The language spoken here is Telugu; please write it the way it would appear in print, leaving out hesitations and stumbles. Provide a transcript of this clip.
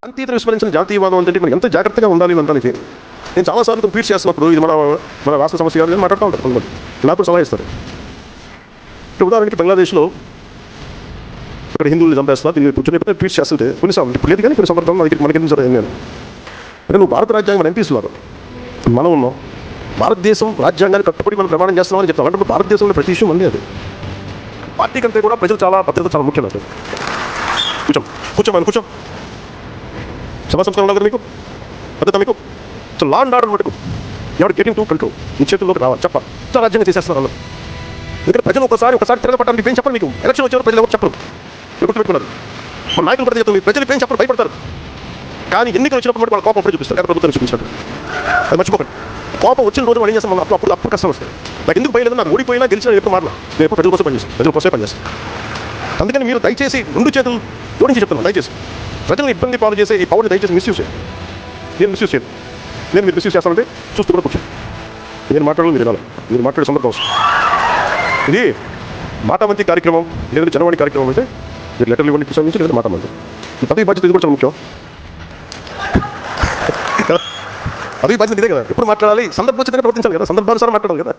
అంతీతర విస్మరించిన జాతీయవాదం అంటే మనం ఎంత జాగ్రత్తగా ఉండాలి అంటానికి నేను చాలాసార్లు ట్వీట్ చేస్తున్నప్పుడు ఇది మన రాష్ట్ర సమస్య కాదు అని మాట్లాడుతూ ఉంటారు కొంతమంది. నాకు సలహా ఇస్తారు. ఇప్పుడు ఉదాహరణకి బంగ్లాదేశ్లో ఇక్కడ హిందువులు చంపేస్తున్నారు, దీన్ని కూర్చొని ట్వీట్ చేస్తుంటే కొన్నిసార్లు ఇప్పుడు లేదు కానీ కొన్ని సందర్భంలో మనకి ఎందుకు జరగదు నేను అంటే నువ్వు భారత రాజ్యాంగం ఎంపీస్తున్నారు, మనం ఉన్నాం, భారతదేశం రాజ్యాంగాన్ని కట్టుబడి మనం ప్రమాణం చేస్తున్నామని చెప్తాం. అంటే భారతదేశంలో ప్రతి విషయం అండి అది పార్టీ కంటే కూడా ప్రజలు చాలా పద్ధతి చాలా ముఖ్యం. అది కూర్చోమని సభా సంస్కరణ ఉండదు మీకు పద్ధత మీకు లా అండ్ ఆర్డర్ మటుకు ఎవరు గెటింగ్ టు కంట్రోల్ నీ చేతుల్లోకి రావాలి చెప్పాలి. చాలా రాజ్యాంగం చేసేస్తున్నారు వాళ్ళు. ఎందుకంటే ప్రజలు ఒకసారి తిరగపడడానికి ఏం చెప్పరు. మీకు ఎలక్షన్ వచ్చేవారు ప్రజలు ఎవరు చెప్పరు, గుర్తుపెట్టుకున్నారు. మన నాయకులు కూడా చెప్తారు ప్రజలు ఏం చెప్పరు, భయపడతారు. కానీ ఎన్నికలు వచ్చినప్పుడు వాళ్ళ కోపం అప్పుడే చూపిస్తారు, ప్రభుత్వం చూపించారు. అది మర్చిపోకండి. కోపం వచ్చిన రోజు మనం ఏం చేస్తాం, అప్పుడు కష్టం వస్తాయి. నాకు ఎందుకు భయలేదు, నాకు ఓడిపోయినా గెలిచినా ఎప్పుడు మారలా, నేను ఎప్పుడు ప్రజల కోసం పనిచేస్తాను, ప్రజల కోసమే పనిచేస్తాను. అందుకని మీరు దయచేసి 2 చేతులు జోడించి చెప్తున్నాను, దయచేసి ప్రజలను ఇబ్బంది పాలు చేసే ఈ పవర్ని దయచేసి మిస్యూజ్ చేయండి. నేను మిస్యూజ్ చేయను. నేను మీరు మిస్యూజ్ చేస్తానంటే చూస్తూ కూడా కూర్చోండి. నేను మాట్లాడాలి, మీరు వినాలి. మీరు మాట్లాడే సందర్భం అవసరం. ఇది మాటామంతి కార్యక్రమం లేదంటే జనవాణి కార్యక్రమం అయితే మీరు లెటర్లు ఇవ్వండి ప్రసంగించి లేదా మాటామంతి. ఈ పదవి బాధ్యత ఇది కూడా చాలా ముఖ్యం. పదవి బాధ్యత ఇదే కదా, ఎప్పుడు మాట్లాడాలి, సందర్భం వచ్చిందని ప్రవర్తించాలి కదా, సందర్భానుసారం మాట్లాడాలి కదా.